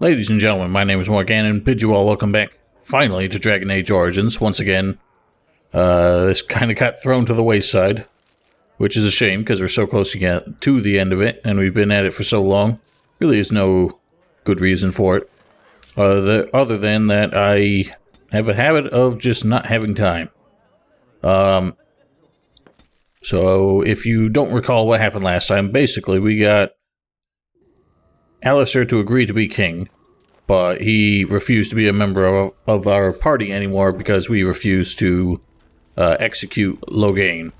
Ladies and gentlemen, my name is Loghain and bid you all welcome back, finally, to Dragon Age Origins. Once again, this kind of got thrown to the wayside, which is a shame because we're so close to get to the end of it, and we've been at it for so long. Really is no good reason for it, other than that I have a habit of just not having time. So if you don't recall what happened last time, basically we got Alistair to agree to be king, but he refused to be a member of our party anymore because we refused to execute Loghain.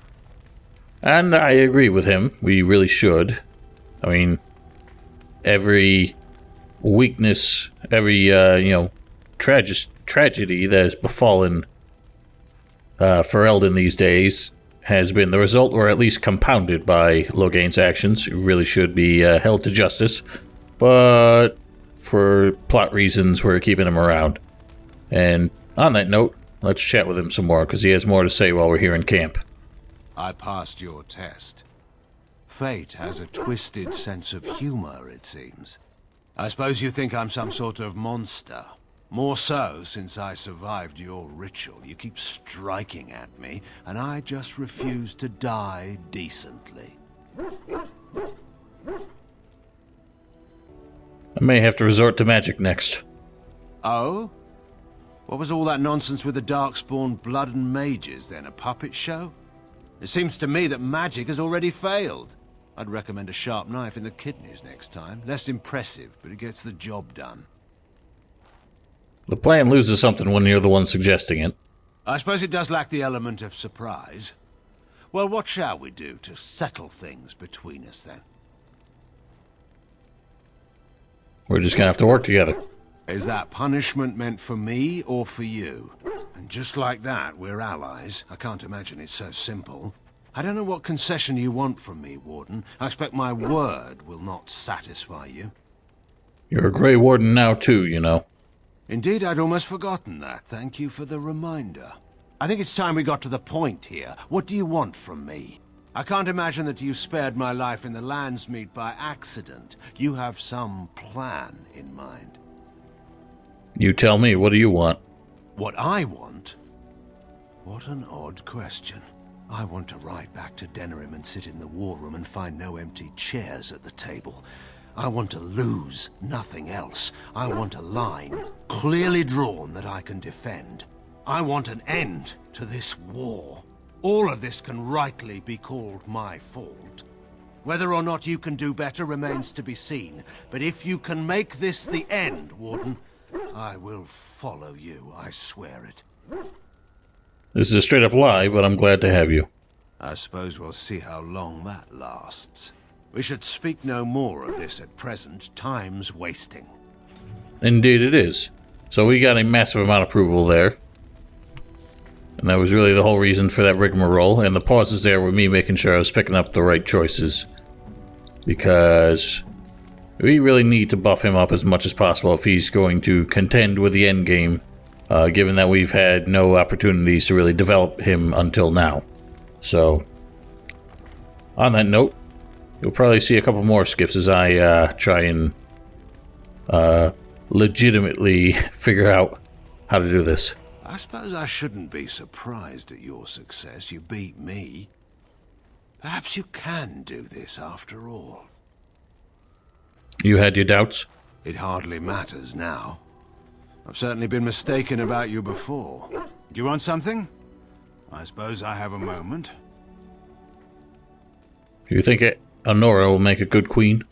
And I agree with him. We really should. I mean, every weakness, every, tragedy that has befallen Ferelden these days has been the result, or at least compounded, by Loghain's actions. He really should be held to justice. But for plot reasons, we're keeping him around. And on that note, let's chat with him some more, because he has more to say while we're here in camp. I passed your test. Fate has a twisted sense of humor, it seems. I suppose you think I'm some sort of monster. More so since I survived your ritual. You keep striking at me, and I just refuse to die decently. I may have to resort to magic next. Oh? What was all that nonsense with the Darkspawn blood and mages then? A puppet show? It seems to me that magic has already failed. I'd recommend a sharp knife in the kidneys next time. Less impressive, but it gets the job done. The plan loses something when you're the one suggesting it. I suppose it does lack the element of surprise. Well, what shall we do to settle things between us then? We're just gonna have to work together. Is that punishment meant for me or for you? And just like that, we're allies. I can't imagine it's so simple. I don't know what concession you want from me, Warden. I expect my word will not satisfy you. You're a Grey Warden now too, you know. Indeed, I'd almost forgotten that. Thank you for the reminder. I think it's time we got to the point here. What do you want from me? I can't imagine that you spared my life in the Landsmeet by accident. You have some plan in mind. You tell me, what do you want? What I want? What an odd question. I want to ride back to Denerim and sit in the war room and find no empty chairs at the table. I want to lose, nothing else. I want a line, clearly drawn, that I can defend. I want an end to this war. All of this can rightly be called my fault. Whether or not you can do better remains to be seen. But if you can make this the end, Warden, I will follow you, I swear it. This is a straight-up lie, but I'm glad to have you. I suppose we'll see how long that lasts. We should speak no more of this at present. Time's wasting. Indeed it is. So we got a massive amount of approval there. And that was really the whole reason for that rigmarole, and the pauses there were me making sure I was picking up the right choices. Because we really need to buff him up as much as possible if he's going to contend with the endgame, given that we've had no opportunities to really develop him until now. So, on that note, you'll probably see a couple more skips as I try and legitimately figure out how to do this. I suppose I shouldn't be surprised at your success. You beat me. Perhaps you can do this after all. You had your doubts? It hardly matters now. I've certainly been mistaken about you before. Do you want something? I suppose I have a moment. Do you think Honora will make a good queen?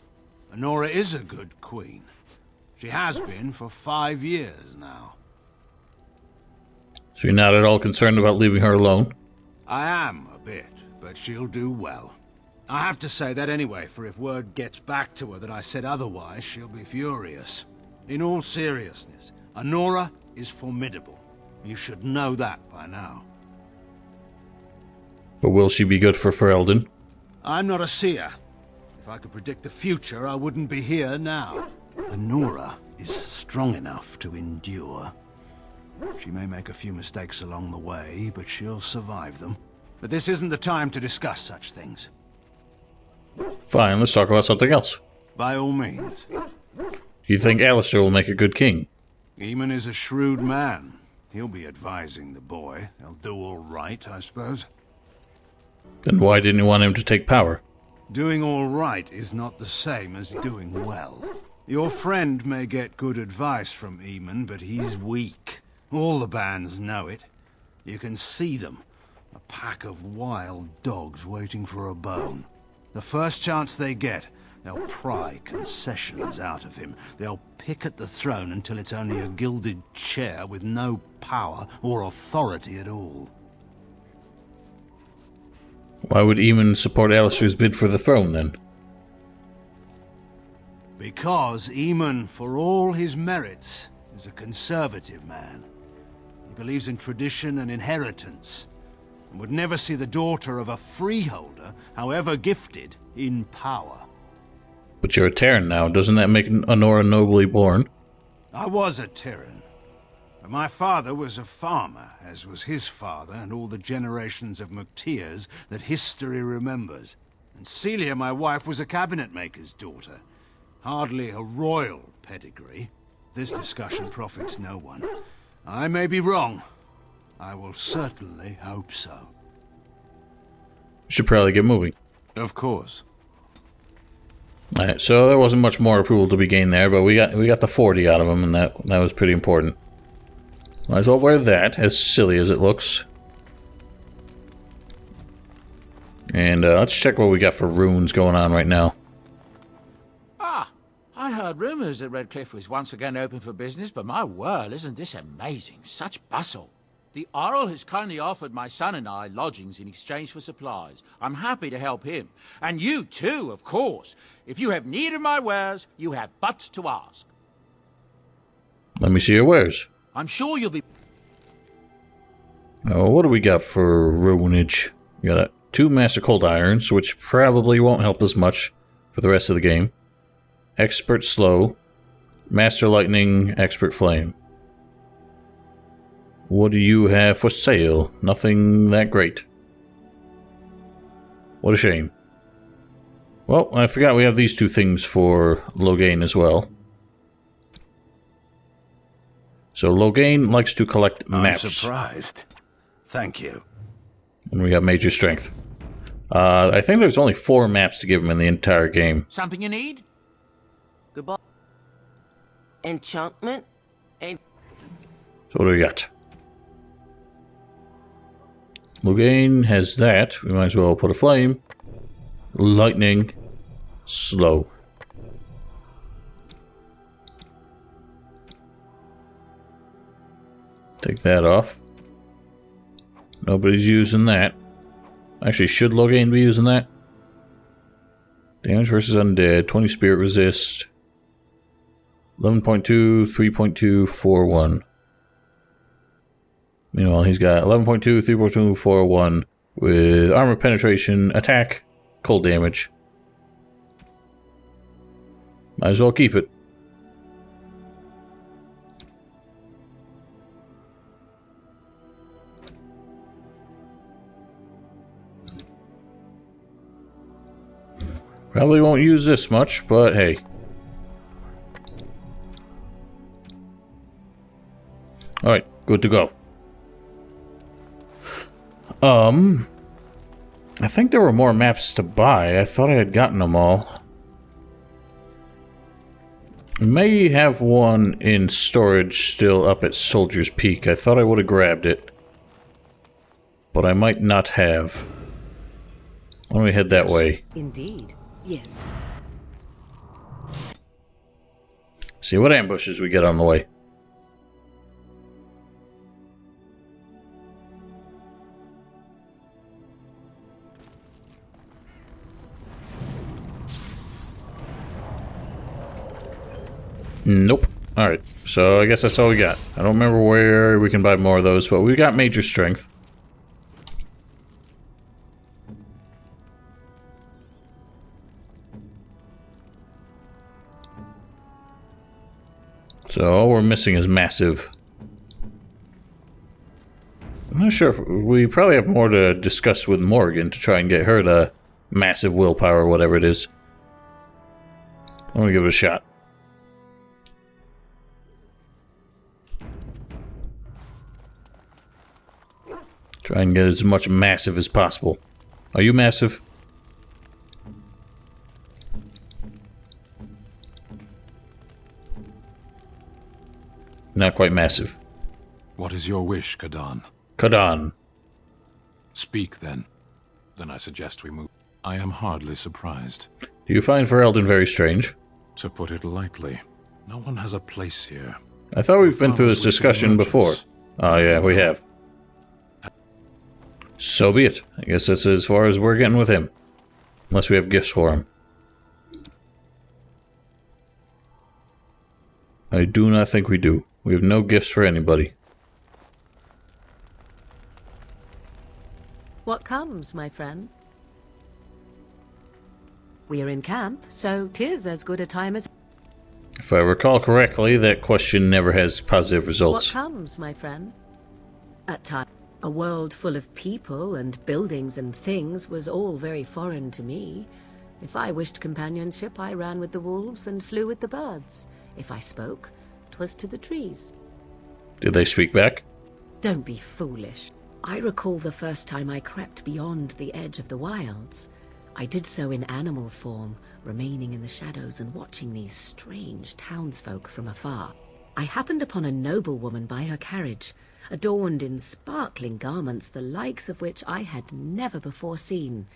Honora is a good queen. She has been for 5 years now. So you're not at all concerned about leaving her alone? I am a bit, but she'll do well. I have to say that anyway, for if word gets back to her that I said otherwise, she'll be furious. In all seriousness, Honora is formidable. You should know that by now. But will she be good for Ferelden? I'm not a seer. If I could predict the future, I wouldn't be here now. Honora is strong enough to endure. She may make a few mistakes along the way, but she'll survive them. But this isn't the time to discuss such things. Fine, let's talk about something else. By all means. Do you think Alistair will make a good king? Eamon is a shrewd man. He'll be advising the boy. He'll do all right, I suppose. Then why didn't you want him to take power? Doing all right is not the same as doing well. Your friend may get good advice from Eamon, but he's weak. All the bands know it. You can see them. A pack of wild dogs waiting for a bone. The first chance they get, they'll pry concessions out of him. They'll pick at the throne until it's only a gilded chair with no power or authority at all. Why would Eamon support Alistair's bid for the throne, then? Because Eamon, for all his merits, is a conservative man. He believes in tradition and inheritance, and would never see the daughter of a freeholder, however gifted, in power. But you're a Terran now. Doesn't that make Honora nobly born? I was a Terran. But my father was a farmer, as was his father and all the generations of McTeers that history remembers. And Celia, my wife, was a cabinet-maker's daughter. Hardly a royal pedigree. This discussion profits no one. I may be wrong. I will certainly hope so. Should probably get moving. Of course. Alright, so there wasn't much more approval to be gained there, but we got the 40 out of him, and that was pretty important. Might as well wear that, as silly as it looks. And let's check what we got for runes going on right now. Ah, I heard rumours that Redcliffe was once again open for business, but my word, isn't this amazing? Such bustle. The Earl has kindly offered my son and I lodgings in exchange for supplies. I'm happy to help him. And you too, of course. If you have need of my wares, you have but to ask. Let me see your wares. I'm sure you'll be... What do we got for ruinage? We got 2 Master Cold Irons, which probably won't help us much for the rest of the game. Expert Slow. Master Lightning, Expert Flame. What do you have for sale? Nothing that great. What a shame. Well, I forgot we have these 2 things for Loghain as well. So Loghain likes to collect maps. I'm surprised. Thank you. And we got Major Strength. I think there's only 4 maps to give him in the entire game. Something you need? Goodbye. Enchantment? So what do we got? Loghain has that. We might as well put a flame. Lightning. Slow. Take that off. Nobody's using that. Actually, should Loghain be using that? Damage versus undead. 20 spirit resist. 11.2, 3.2, 4.1. Meanwhile, he's got 11.2, 3.2, 4.1 with armor penetration, attack, cold damage. Might as well keep it. Probably won't use this much, but hey. Alright, good to go. I think there were more maps to buy. I thought I had gotten them all. I may have one in storage still up at Soldier's Peak. I thought I would have grabbed it. But I might not have. Why don't we head that way? Indeed, yes. See what ambushes we get on the way. Nope. Alright, so I guess that's all we got. I don't remember where we can buy more of those, but we got Major Strength. So all we're missing is Massive. I'm not sure if we probably have more to discuss with Morgan to try and get her to Massive Willpower or whatever it is. I'm gonna give it a shot. Try and get as much massive as possible. Are you massive? Not quite massive. What is your wish, Kadan? Kadan. Speak, then. Then I suggest we move. I am hardly surprised. Do you find Ferelden very strange? To put it lightly, no one has a place here. I thought we've been through this discussion before. Oh yeah, we have. So be it. I guess that's as far as we're getting with him. Unless we have gifts for him. I do not think we do. We have no gifts for anybody. What comes, my friend? We are in camp, so 'tis as good a time as... If I recall correctly, that question never has positive results. What comes, my friend? At times, a world full of people and buildings and things was all very foreign to me. If I wished companionship, I ran with the wolves and flew with the birds. If I spoke, 'twas to the trees. Did they speak back? Don't be foolish. I recall the first time I crept beyond the edge of the wilds. I did so in animal form, remaining in the shadows and watching these strange townsfolk from afar. I happened upon a noblewoman by her carriage, adorned in sparkling garments, the likes of which I had never before seen.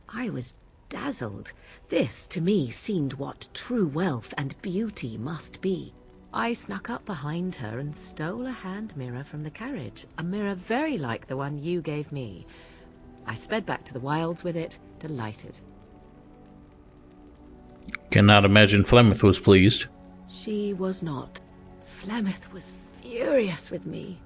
I was dazzled. This, to me, seemed what true wealth and beauty must be. I snuck up behind her and stole a hand mirror from the carriage, a mirror very like the one you gave me. I sped back to the wilds with it, delighted. Cannot imagine Flemeth was pleased. She was not. Flemeth was furious with me.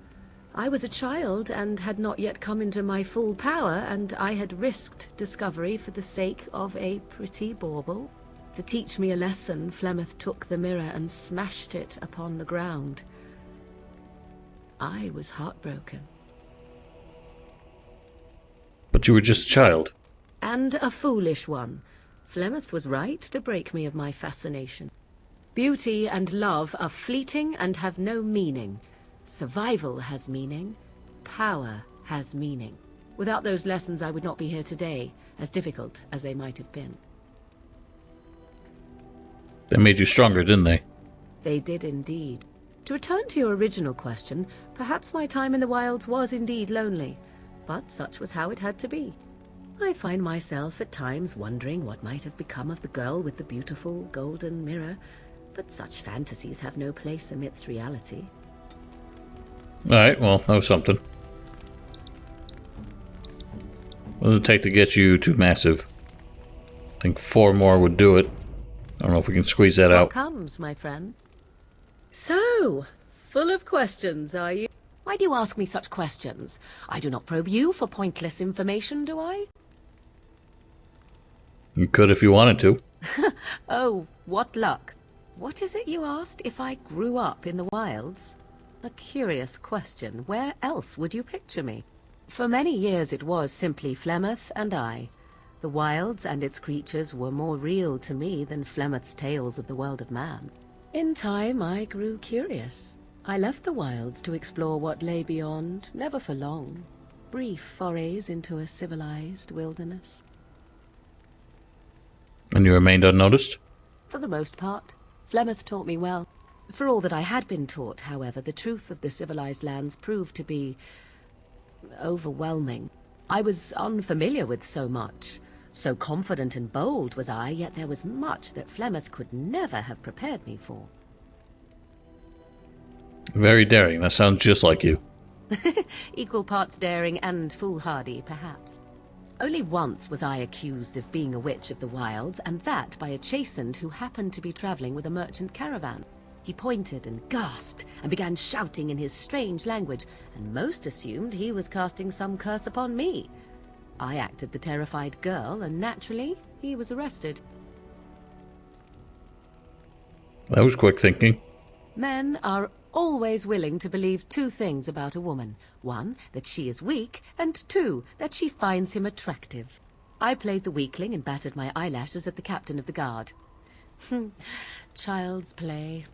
I was a child and had not yet come into my full power, and I had risked discovery for the sake of a pretty bauble. To teach me a lesson, Flemeth took the mirror and smashed it upon the ground. I was heartbroken. But you were just a child. And a foolish one. Flemeth was right to break me of my fascination. Beauty and love are fleeting and have no meaning. Survival has meaning. Power has meaning. Without those lessons, I would not be here today, as difficult as they might have been. They made you stronger, didn't they? They did indeed. To return to your original question, perhaps my time in the wilds was indeed lonely, but such was how it had to be. I find myself at times wondering what might have become of the girl with the beautiful golden mirror, but such fantasies have no place amidst reality. Alright, well, that was something. What does it take to get you too massive? I think 4 more would do it. I don't know if we can squeeze that What out. comes, my friend? So, full of questions, are you? Why do you ask me such questions? I do not probe you for pointless information, do I? You could if you wanted to. Oh, what luck. What is it you asked if I grew up in the wilds? A curious question. Where else would you picture me? For many years it was simply Flemeth and I. The wilds and its creatures were more real to me than Flemeth's tales of the world of man. In time I grew curious. I left the wilds to explore what lay beyond, never for long. Brief forays into a civilized wilderness. And you remained unnoticed? For the most part. Flemeth taught me well. For all that I had been taught, however, the truth of the civilized lands proved to be overwhelming. I was unfamiliar with so much. So confident and bold was I, yet there was much that Flemeth could never have prepared me for. Very daring. That sounds just like you. Equal parts daring and foolhardy, perhaps. Only once was I accused of being a witch of the wilds, and that by a chastened who happened to be traveling with a merchant caravan. He pointed and gasped and began shouting in his strange language, and most assumed he was casting some curse upon me. I acted the terrified girl, and naturally, he was arrested. That was quick thinking. Men are always willing to believe 2 things about a woman. 1, that she is weak, and 2, that she finds him attractive. I played the weakling and battered my eyelashes at the captain of the guard. Child's play.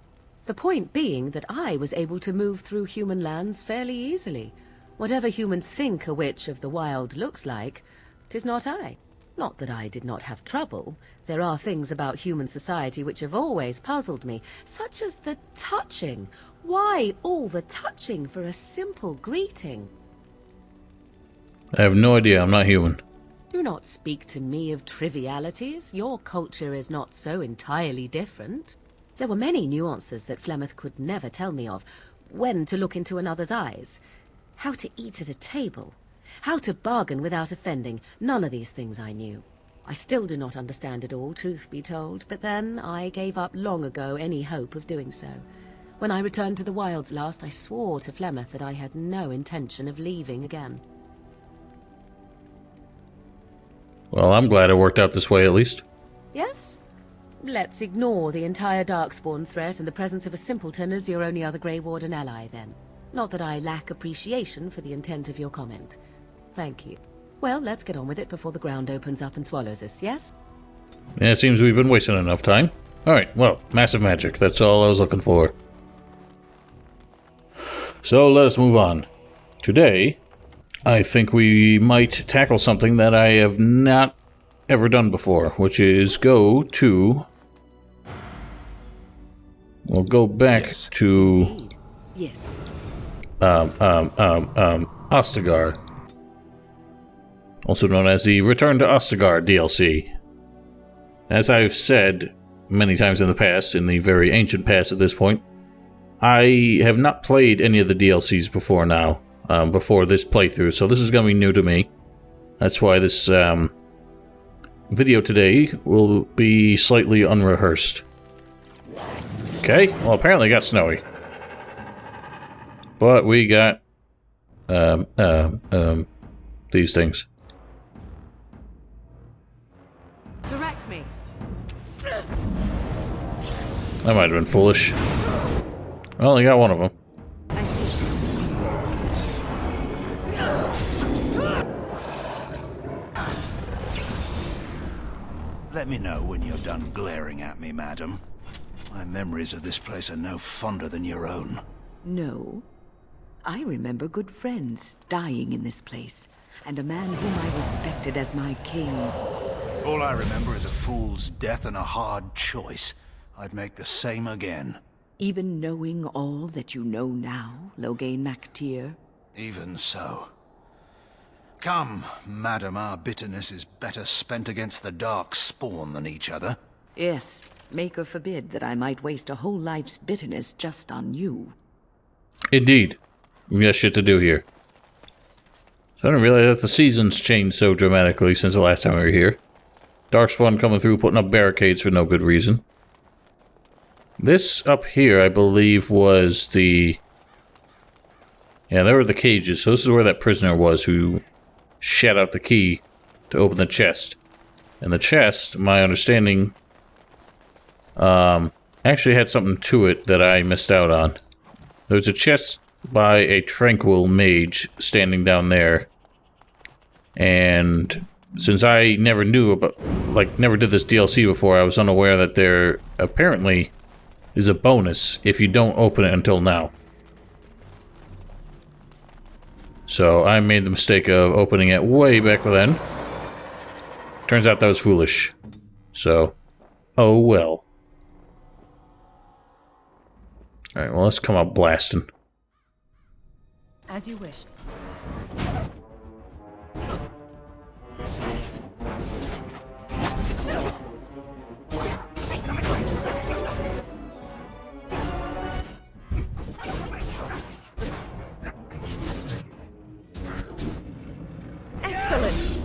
The point being that I was able to move through human lands fairly easily. Whatever humans think a witch of the wild looks like, 'tis not I. Not that I did not have trouble. There are things about human society which have always puzzled me, such as the touching. Why all the touching for a simple greeting? I have no idea. I'm not human. Do not speak to me of trivialities. Your culture is not so entirely different. There were many nuances that Flemeth could never tell me of. When to look into another's eyes. How to eat at a table. How to bargain without offending. None of these things I knew. I still do not understand it all, truth be told, but then I gave up long ago any hope of doing so. When I returned to the wilds last, I swore to Flemeth that I had no intention of leaving again. Well, I'm glad it worked out this way at least. Yes? Let's ignore the entire Darkspawn threat and the presence of a simpleton as your only other Grey Warden ally, then. Not that I lack appreciation for the intent of your comment. Thank you. Well, let's get on with it before the ground opens up and swallows us, yes? Yeah, it seems we've been wasting enough time. Alright, well, massive magic. That's all I was looking for. So, let us move on. Today, I think we might tackle something that I have not ever done before, which is go to... We'll go back to... Indeed. Yes. Ostagar. Also known as the Return to Ostagar DLC. As I've said many times in the past, in the very ancient past at this point, I have not played any of the DLCs before now, before this playthrough, so this is going to be new to me. That's why this video today will be slightly unrehearsed. Okay, well apparently it got snowy. But we got these things. Direct me. That might have been foolish. Well, I got one of them. I see. Let me know when you're done glaring at me, madam. My memories of this place are no fonder than your own. No. I remember good friends dying in this place, and a man whom I respected as my king. All I remember is a fool's death and a hard choice. I'd make the same again. Even knowing all that you know now, Loghain MacTier? Even so. Come, madam, our bitterness is better spent against the dark spawn than each other. Yes, Maker forbid that I might waste a whole life's bitterness just on you. Indeed. We got shit to do here. So I didn't realize that the seasons changed so dramatically since the last time we were here. Darkspawn coming through, putting up barricades for no good reason. This up here, I believe, was the... Yeah, there were the cages, so this is where that prisoner was who shat out the key to open the chest. And the chest, my understanding, actually had something to it that I missed out on. There was a chest by a tranquil mage standing down there. And since I never knew about, never did this DLC before, I was unaware that there apparently is a bonus if you don't open it until now. So I made the mistake of opening it way back then. Turns out that was foolish. So, oh well. Alright, well let's come out blasting. As you wish. Excellent!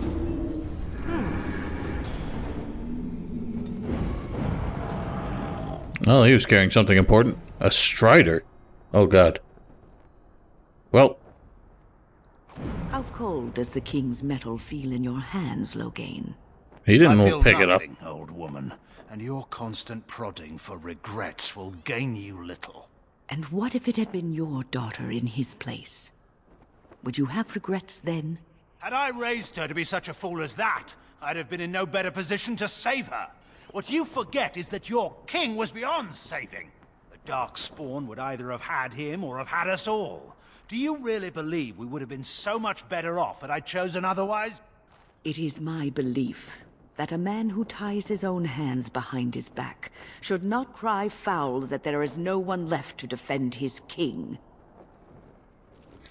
Oh, he was carrying something important. A strider. Oh god. Well. How cold does the king's metal feel in your hands, Loghain? He didn't I feel pick it up. nothing, old woman, and your constant prodding for regrets will gain you little. And what if it had been your daughter in his place? Would you have regrets then? Had I raised her to be such a fool as that, I'd have been in no better position to save her. What you forget is that your king was beyond saving. The Darkspawn would either have had him or have had us all. Do you really believe we would have been so much better off had I chosen otherwise? It is my belief that a man who ties his own hands behind his back should not cry foul that there is no one left to defend his king.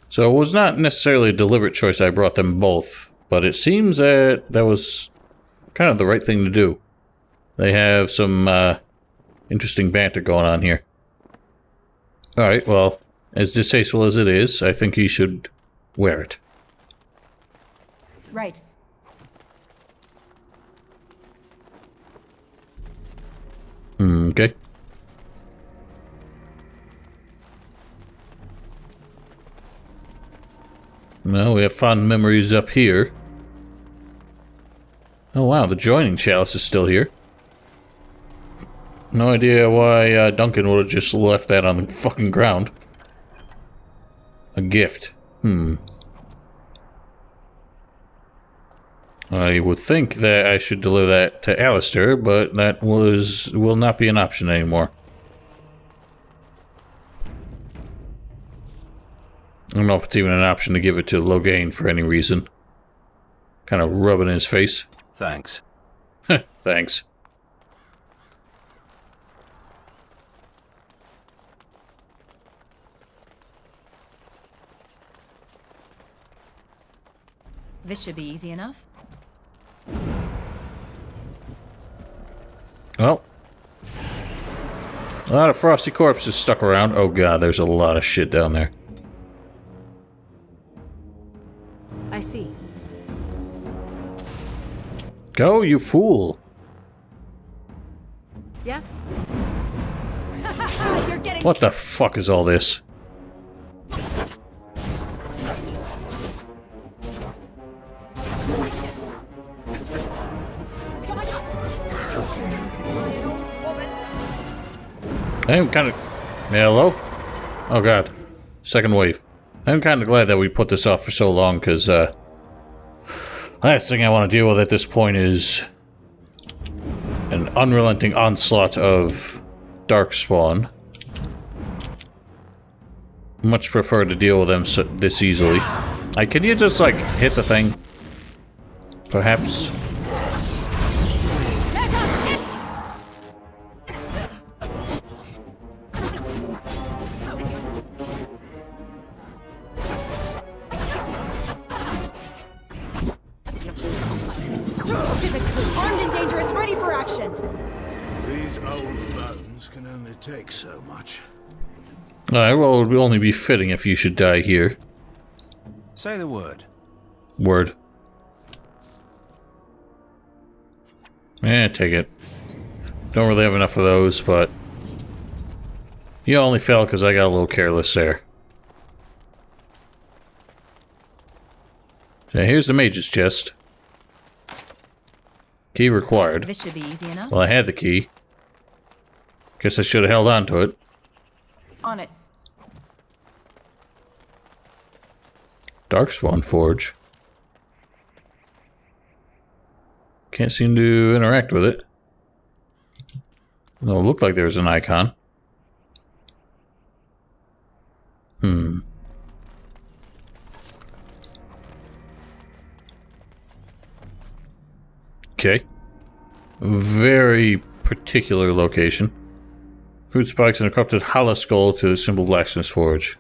So it was not necessarily a deliberate choice I brought them both, but it seems that that was kind of the right thing to do. They have some interesting banter going on here. Alright, well, as distasteful as it is, I think he should wear it. Right. Okay. Well, we have fond memories up here. Oh wow, the joining chalice is still here. No idea why Duncan would have just left that on the fucking ground. A gift. I would think that I should deliver that to Alistair, but that will not be an option anymore. I don't know if it's even an option to give it to Loghain for any reason. Kind of rubbing his face. Thanks. Thanks. This should be easy enough. Well. A lot of frosty corpses stuck around. Oh god, there's a lot of shit down there. I see. Go, you fool! Yes? You're getting... What the fuck is all this? I'm kind of... Hello? Oh god. Second wave. I'm kind of glad that we put this off for so long, because, last thing I want to deal with at this point is an unrelenting onslaught of darkspawn. Much prefer to deal with them this easily. Can you just, like, hit the thing? Perhaps? Armed and dangerous, ready for action! These old bones can only take so much. Alright, well, it would only be fitting if you should die here. Say the word. Word. Take it. Don't really have enough of those, but... You only fell because I got a little careless there. So here's the mage's chest. Key required. This should be easy enough. Well, I had the key. Guess I should have held on to it. On it. Darkspawn Forge. Can't seem to interact with it. No, it looked like there was an icon. Okay. Very particular location. Fruit spikes and a corrupted hollow skull to the simple blacksmith's forge.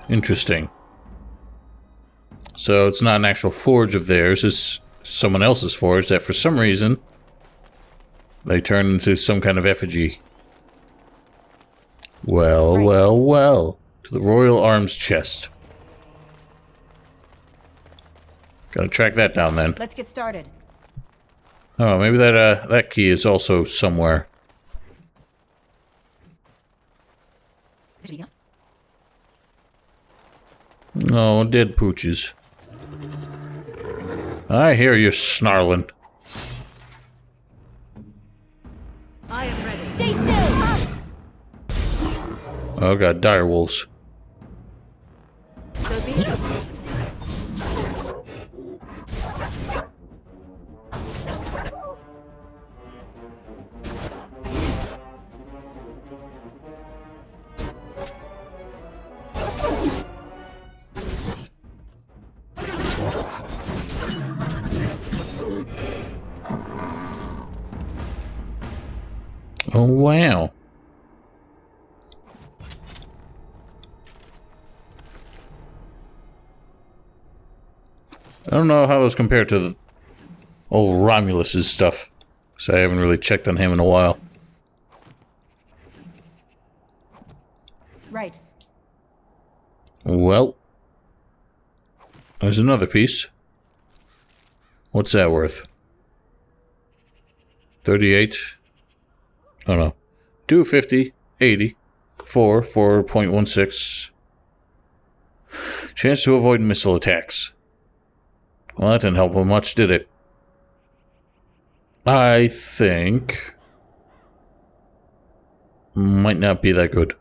Interesting. So it's not an actual forge of theirs, it's someone else's forge that for some reason they turned into some kind of effigy. Well, well, well. To the Royal Arms chest. Gotta track that down then. Let's get started. Oh, maybe that key is also somewhere. No, dead pooches. I hear you snarling. I am ready. Stay still! Oh god, direwolves. So be it. Oh, wow. I don't know how those compare to the old Romulus's stuff, so I haven't really checked on him in a while. Right. Well, there's another piece. What's that worth? 38. Oh no. 250, 80, 4.16. Chance to avoid missile attacks. Well, that didn't help him much, did it? I think... might not be that good.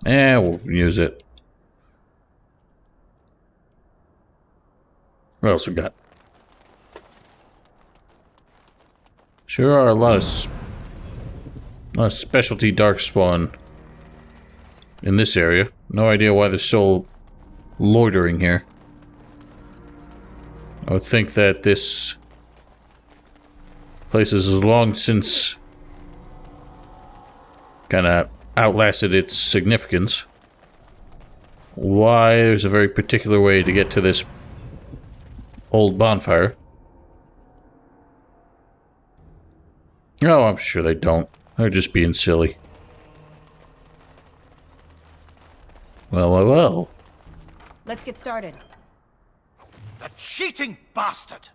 We'll use it. What else we got? Sure are a lot of specialty darkspawn in this area. No idea why they're still loitering here. I would think that this place has long since kind of outlasted its significance. Why? There's a very particular way to get to this old bonfire. Oh, I'm sure they don't. They're just being silly. Well. Let's get started. The cheating bastard!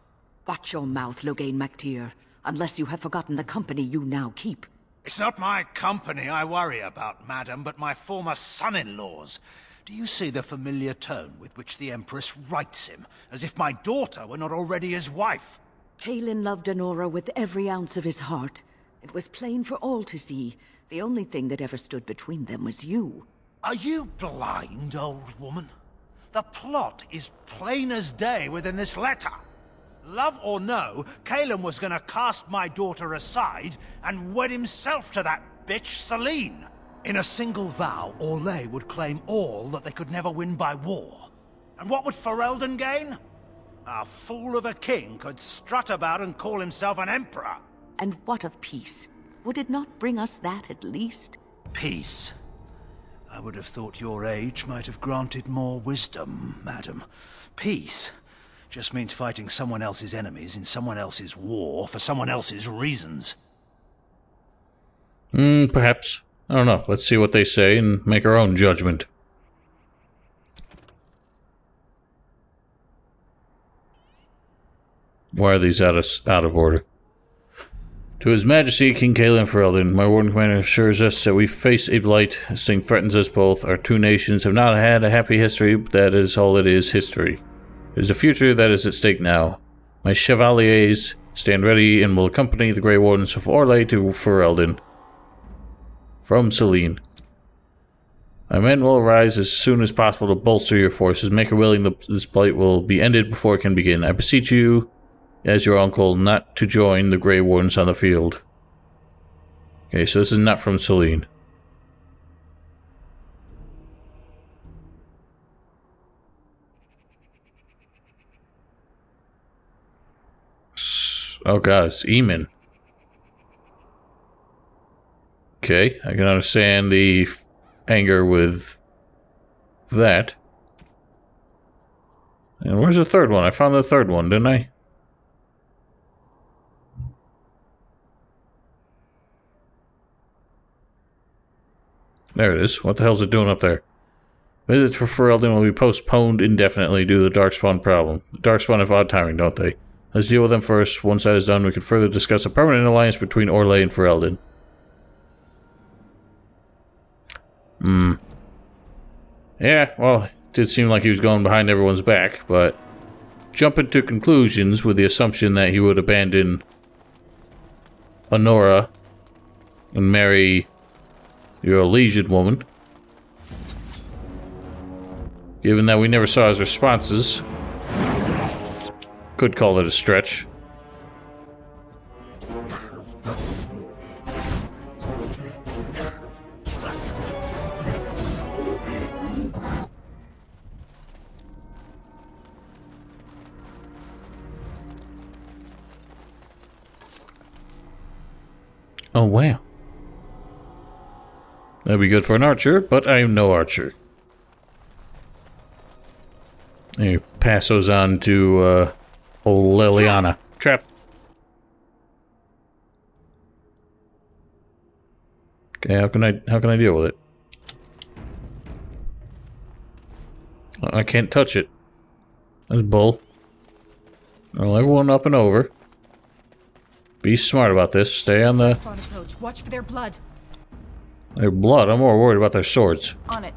Watch your mouth, Loghain MacTier, unless you have forgotten the company you now keep. It's not my company I worry about, madam, but my former son-in-law's. Do you see the familiar tone with which the Empress writes him, as if my daughter were not already his wife? Kaelin loved Honora with every ounce of his heart. It was plain for all to see. The only thing that ever stood between them was you. Are you blind, old woman? The plot is plain as day within this letter. Love or no, Kaelin was gonna cast my daughter aside and wed himself to that bitch Celine. In a single vow, Orlais would claim all that they could never win by war. And what would Ferelden gain? A fool of a king could strut about and call himself an emperor. And what of peace? Would it not bring us that at least? Peace. I would have thought your age might have granted more wisdom, madam. Peace just means fighting someone else's enemies in someone else's war for someone else's reasons. Perhaps. I don't know. Let's see what they say and make our own judgment. Why are these out of order? To His Majesty, King Kaelin Ferelden, my Warden Commander assures us that we face a blight. This thing threatens us both. Our two nations have not had a happy history, but that is all it is, history. It is the future that is at stake now. My chevaliers stand ready and will accompany the Grey Wardens of Orlais to Ferelden. From Celine. My men will arise as soon as possible to bolster your forces. Make a willing this blight will be ended before it can begin. I beseech you, as your uncle, not to join the Grey Wardens on the field. Okay, so this is not from Celine. Oh god, it's Eamon. Okay, I can understand the anger with that. And where's the third one? I found the third one, didn't I? There it is. What the hell's it doing up there? Visits for Ferelden will be postponed indefinitely due to the Darkspawn problem. The Darkspawn have odd timing, don't they? Let's deal with them first. Once that is done, we can further discuss a permanent alliance between Orlais and Ferelden. Yeah, well, it did seem like he was going behind everyone's back, but jumping to conclusions with the assumption that he would abandon Honora and marry your Elysian woman. Given that we never saw his responses, could call it a stretch. Oh, wow. That'd be good for an archer, but I am no archer. You pass those on to, old Liliana. Trap. Okay, how can I deal with it? I can't touch it. That's bull. Well, everyone up and over. Be smart about this. Stay on the... On approach. Watch for their blood. Their blood? I'm more worried about their swords. On it.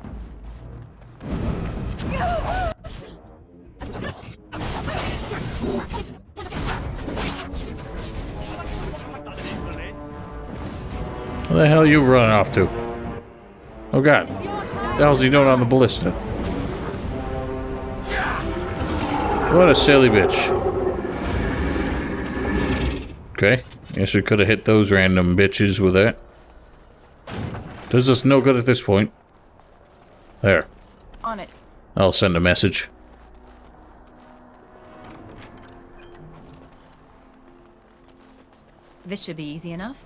Where the hell are you running off to? Oh god. What the hell's he doing on the ballista? What a silly bitch. Okay. Guess we could have hit those random bitches with that. Does us no good at this point. There. On it. I'll send a message. This should be easy enough.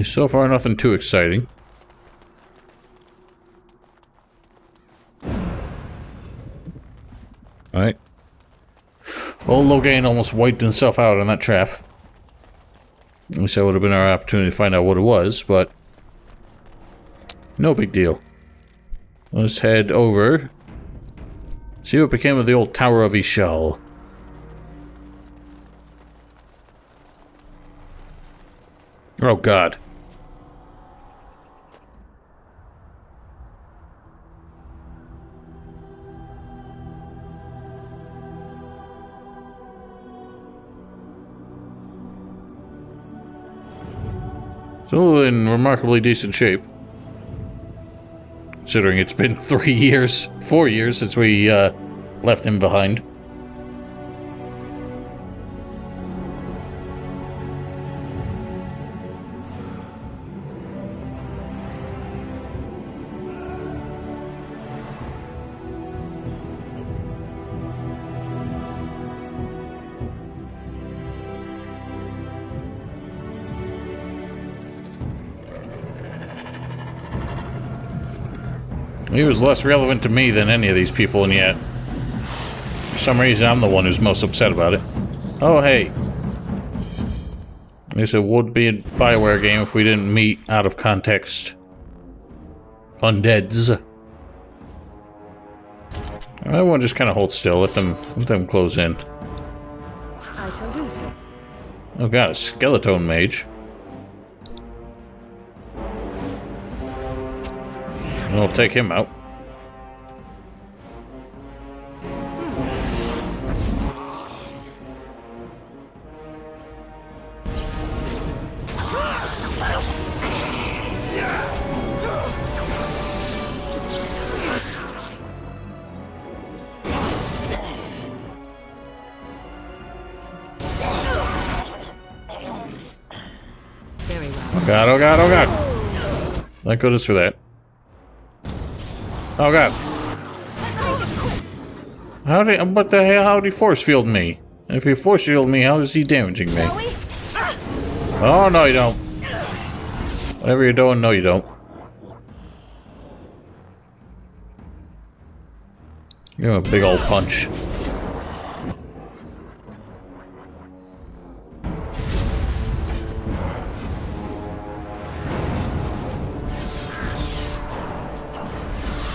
So far, nothing too exciting. Alright. Old Loghain almost wiped himself out on that trap. At least that would have been our opportunity to find out what it was, but... no big deal. Let's head over. See what became of the old Tower of Ishal. Oh god. Still in remarkably decent shape. Considering it's been 4 years since we left him behind. He was less relevant to me than any of these people, and yet, for some reason, I'm the one who's most upset about it. Oh, hey. I guess it would be a Bioware game if we didn't meet out of context undeads. Everyone just kind of hold still. Let them close in. I shall do so. Oh god, a skeleton mage. We'll take him out. Very well. Oh god, oh god, oh god! Thank goodness for that. Oh god. What the hell, how'd he force field me? If he force field me, how is he damaging me? Oh, no you don't. Whatever you're doing, no you don't. Give him a big old punch.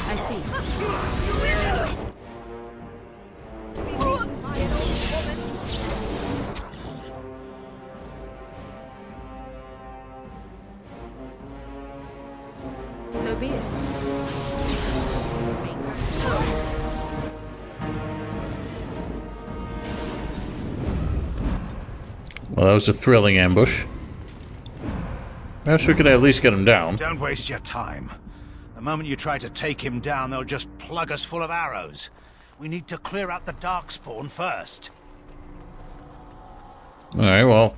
I see. So be it. Well, that was a thrilling ambush. Perhaps we could at least get him down. Don't waste your time. The moment you try to take him down, they'll just plug us full of arrows. We need to clear out the Darkspawn first. Alright, well,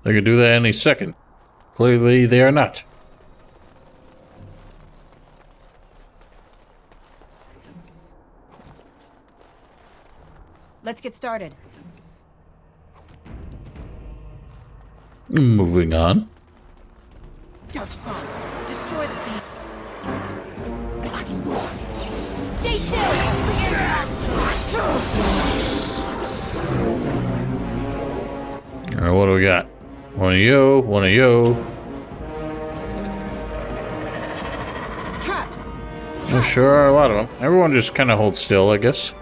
they could do that any second. Clearly, they are not. Let's get started. Moving on. Darkspawn, destroy the thief. Stay still! Alright, what do we got? One of you, one of you. Trap! There sure are a lot of them. Everyone just kind of holds still, I guess.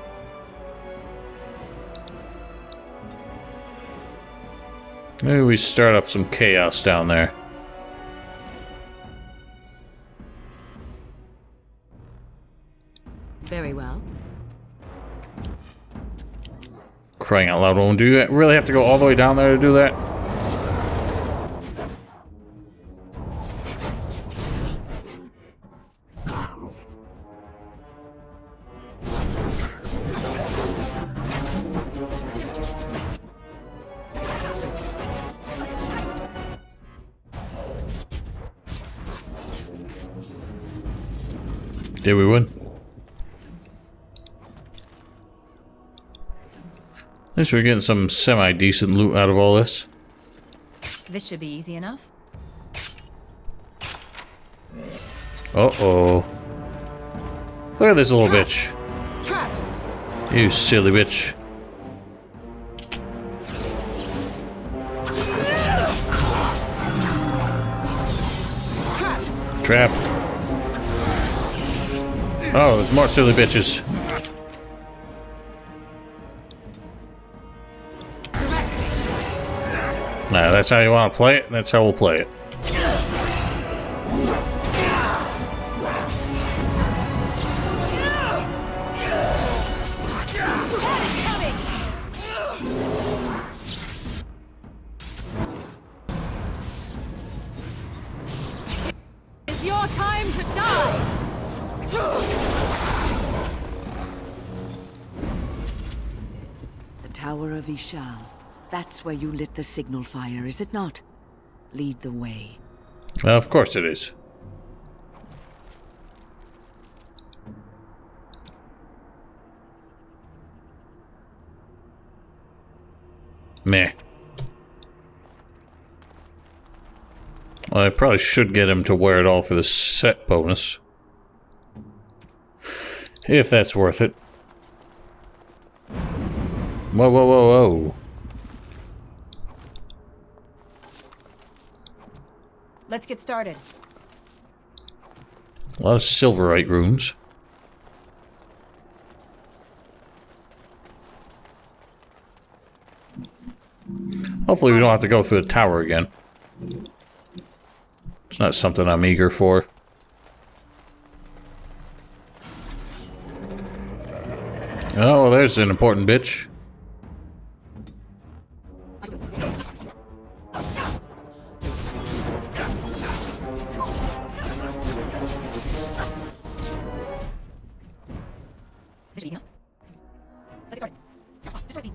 Maybe we start up some chaos down there. Very well. Crying out loud, woman. Do you really have to go all the way down there to do that? Did we win? At least we're getting some semi-decent loot out of all this. This should be easy enough. Uh-oh. Look at this little bitch. Trap! You silly bitch. Trap. Oh, there's more silly bitches. Nah, that's how you want to play it. That's how we'll play it. It's your time to die! The Tower of Ishal. That's where you lit the signal fire, is it not? Lead the way. Of course it is. Meh. Well, I probably should get him to wear it all for the set bonus. If that's worth it. Whoa, whoa, whoa, whoa. Let's get started. A lot of silverite runes. Hopefully we don't have to go through the tower again. It's not something I'm eager for. Oh, well, there's an important bitch. This should be easy enough. Let's get started. Destroy these.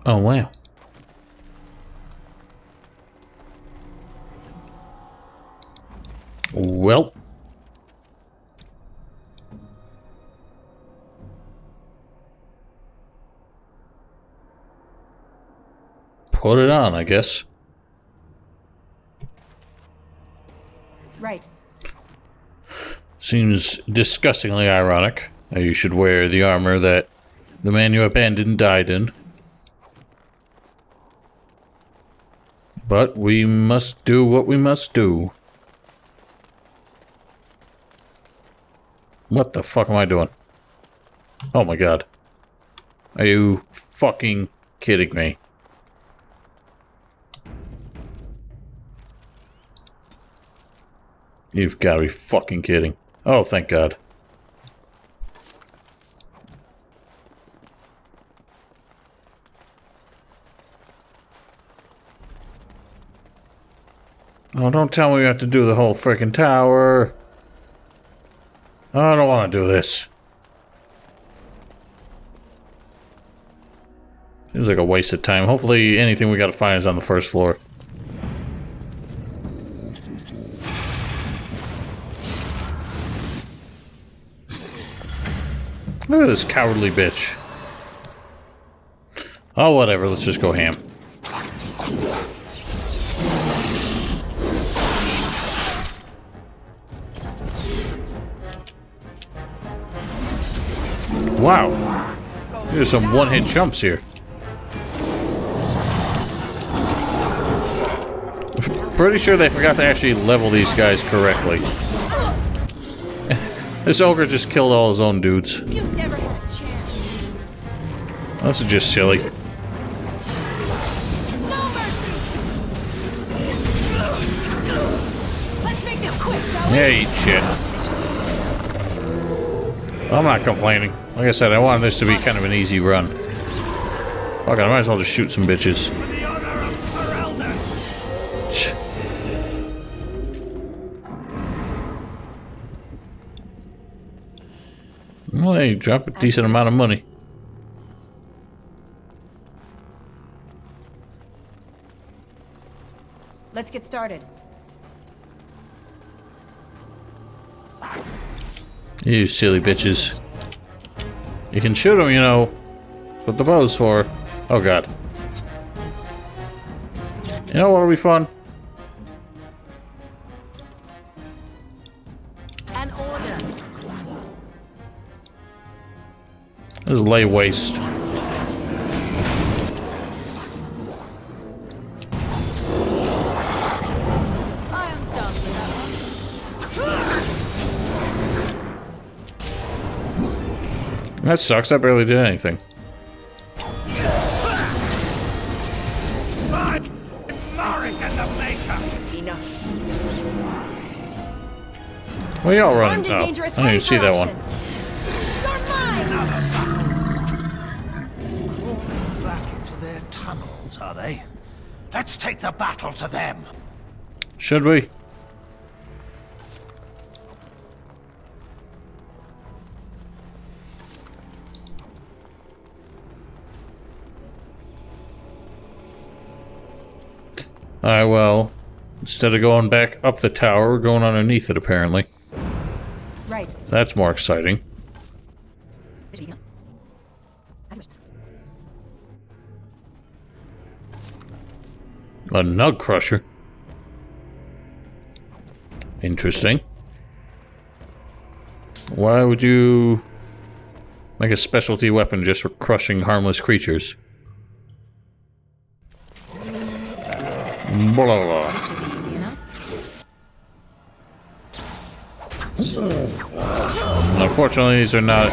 Oh, wow. Well. Put it on, I guess. Right. Seems disgustingly ironic that you should wear the armor that the man you abandoned died in. But we must do what we must do. What the fuck am I doing? Oh my god. Are you fucking kidding me? You've got to be fucking kidding. Oh, thank God. Oh, don't tell me we have to do the whole freaking tower. I don't want to do this. Seems like a waste of time. Hopefully anything we gotta find is on the first floor. Look at this cowardly bitch. Oh, whatever. Let's just go ham. Wow. There's some one-hit jumps here. Pretty sure they forgot to actually level these guys correctly. This ogre just killed all his own dudes. You never had a chance. This is just silly. No mercy. Let's make this quick, shall we? Yeah, eat shit. I'm not complaining. Like I said, I wanted this to be kind of an easy run. Fuck it, I might as well just shoot some bitches. For the honor of Ferelden. Well, they drop a decent amount of money. Let's get started. You silly bitches. You can shoot them, you know. That's what the bow's for. Oh god. You know what'll be fun? An order. Just lay waste. I am done with that one. That sucks, I barely did anything. Marek and the Maker. Enough. Where y'all running? Armed and Oh, I dangerous, didn't even ready see for that one. action. You're mine. Back into their tunnels, are they? Let's take the battle to them. Should we? Alright, well, instead of going back up the tower, we're going underneath it, apparently. Right. That's more exciting. A nug crusher. Interesting. Why would you make a specialty weapon just for crushing harmless creatures? Blah, blah, blah. Easy enough. Unfortunately, these are not.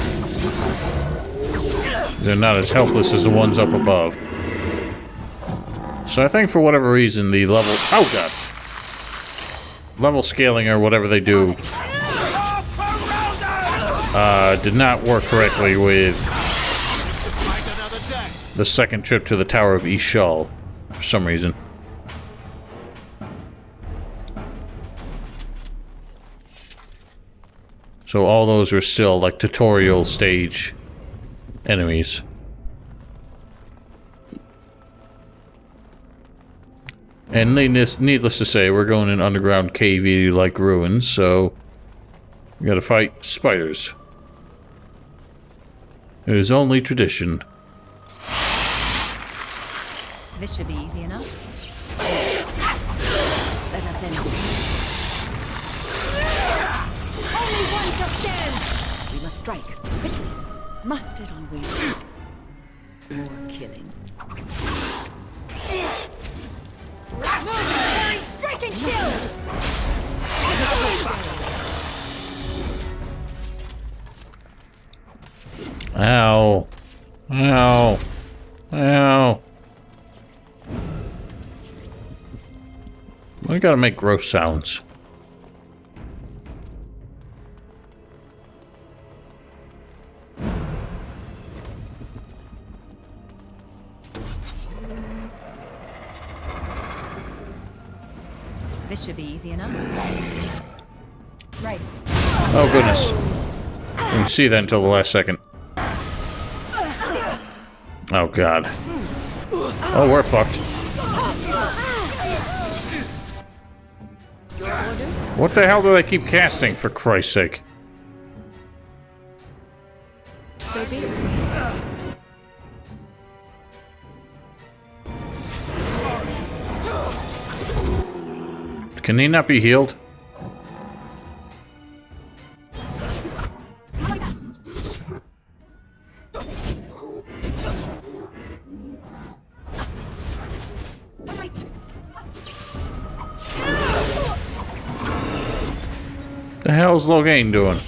They're not as helpless as the ones up above. So I think for whatever reason the level. Oh god. Level scaling or whatever they do did not work correctly with the second trip to the Tower of Ishal for some reason. So all those were still like tutorial stage enemies. And needless to say, we're going in underground cavey like ruins, so we gotta fight spiders. It is only tradition. This should be easy enough. Let us end Only one shall stand. this. We must strike. Quickly. Must it on wheels. More killing. Move, parry, strike and kill. Ow. Ow. Ow. I gotta make gross sounds. This should be easy enough. Right. Oh, goodness. Didn't see that until the last second. Oh, God. Oh, we're fucked. What the hell do they keep casting, for Christ's sake? So be it. Can he not be healed? The hell's Loghain doing?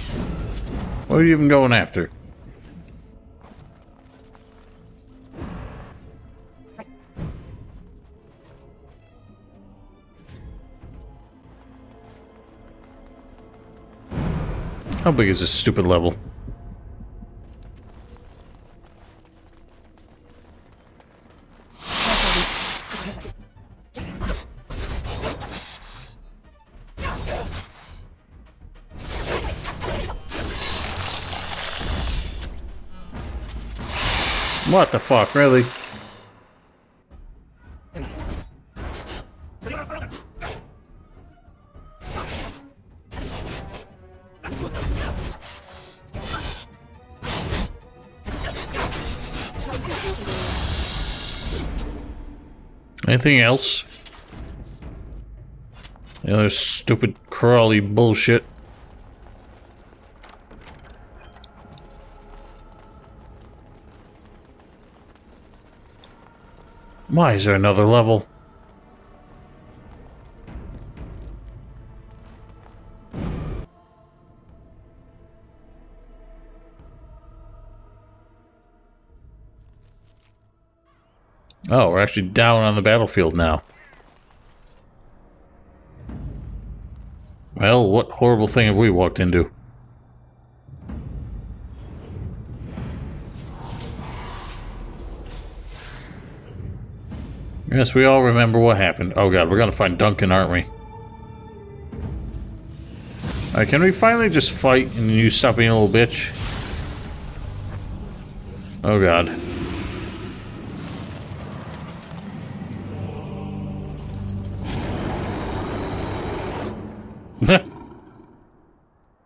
What are you even going after? How big is this stupid level? What the fuck, really? Anything else? The other stupid crawly bullshit. Why is there another level? Oh, we're actually down on the battlefield now. Well, what horrible thing have we walked into? Yes, we all remember what happened. Oh god, we're gonna find Duncan, aren't we? Alright, can we finally just fight and you stop being a little bitch? Oh god.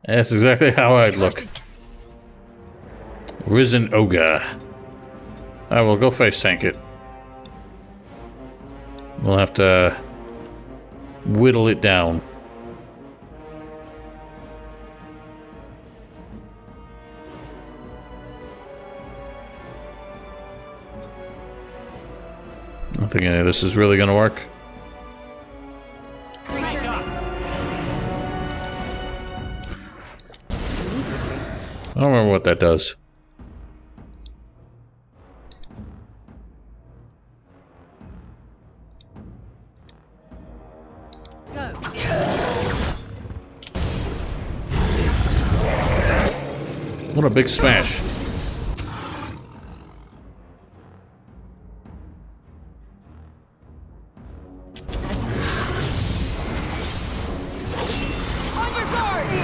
That's exactly how I'd look. Risen Ogre. I will go face tank it. We'll have to whittle it down. I don't think any of this is really going to work. I don't remember what that does. Go. What a big smash.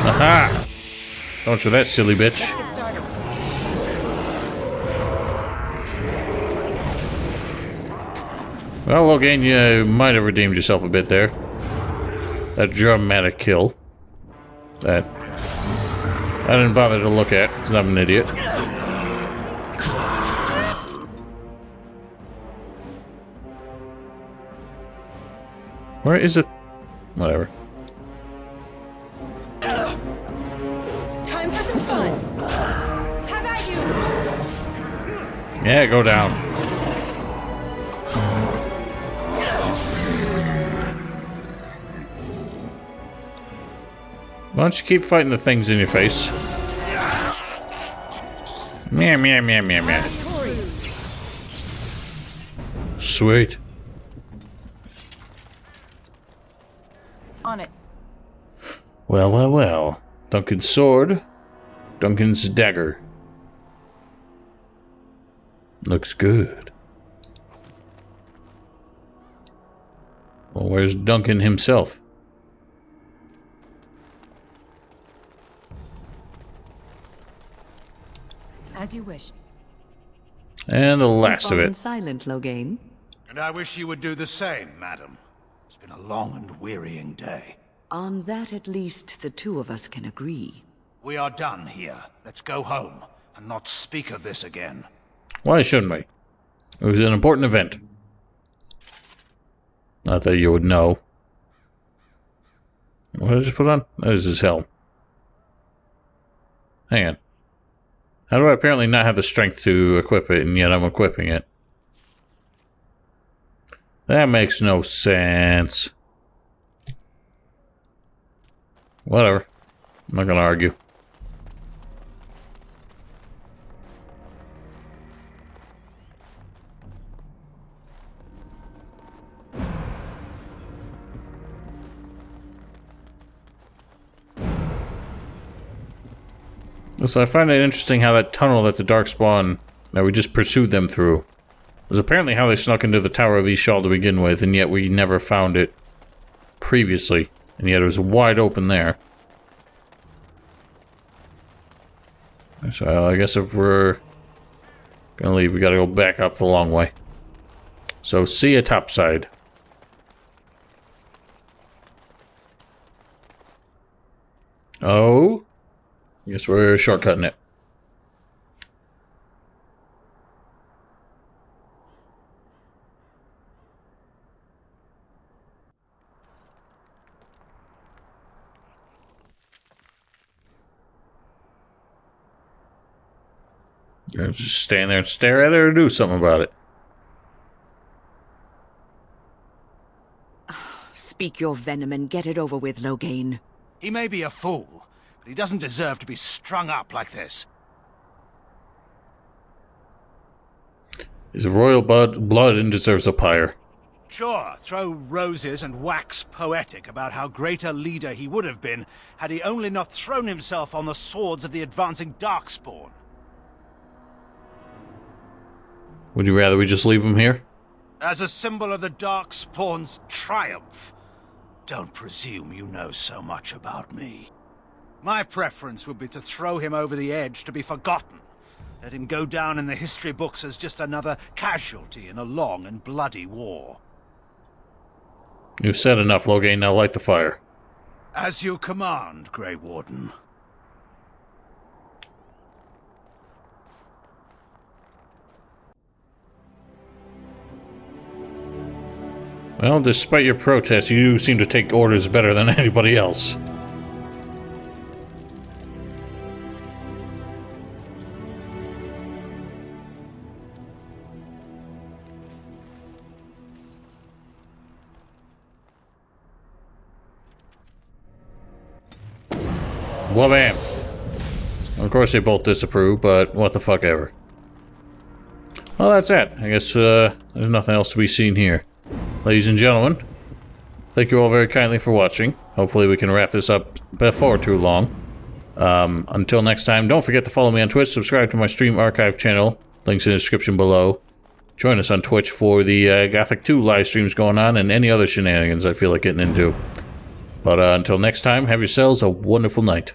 Aha! Don't you that silly bitch. Well, Loghain, you might have redeemed yourself a bit there. That dramatic kill. That I didn't bother to look at, because I'm an idiot. Where is it? Whatever. Time for some fun. How about you? Yeah, go down. Why don't you keep fighting the things in your face? Meow, meow, meow, meow, meow. Sweet. On it. Well, well, well. Duncan's sword. Duncan's dagger. Looks good. Well, where's Duncan himself? As you wish. And the last of it. Silent, Loghain. And I wish you would do the same, madam. It's been a long and wearying day. On that, at least, the two of us can agree. We are done here. Let's go home and not speak of this again. Why shouldn't we? It was an important event. Not that you would know. What did I just put on? That is his helm. Hang on. How do I apparently not have the strength to equip it, and yet I'm equipping it? That makes no sense. Whatever. I'm not gonna argue. So I find it interesting how that tunnel that the Darkspawn, that we just pursued them through, was apparently how they snuck into the Tower of Ishal to begin with, and yet we never found it previously, and yet it was wide open there. So I guess if we're gonna leave, we gotta go back up the long way. So see you topside. Oh? I guess we're shortcutting it. Just stand there and stare at it or do something about it. Speak your venom and get it over with, Loghain. He may be a fool, but he doesn't deserve to be strung up like this. He's a royal blood and deserves a pyre. Sure, throw roses and wax poetic about how great a leader he would have been had he only not thrown himself on the swords of the advancing Darkspawn. Would you rather we just leave him here? As a symbol of the Darkspawn's triumph. Don't presume you know so much about me. My preference would be to throw him over the edge to be forgotten. Let him go down in the history books as just another casualty in a long and bloody war. You've said enough, Loghain. Now light the fire. As you command, Grey Warden. Well, despite your protests, you do seem to take orders better than anybody else. Wha-bam! Of course they both disapprove, but what the fuck ever. Well, that's it. I guess there's nothing else to be seen here. Ladies and gentlemen, thank you all very kindly for watching. Hopefully we can wrap this up before too long. Until next time, don't forget to follow me on Twitch, subscribe to my stream archive channel, links in the description below. Join us on Twitch for the Gothic 2 live streams going on and any other shenanigans I feel like getting into. But until next time, have yourselves a wonderful night.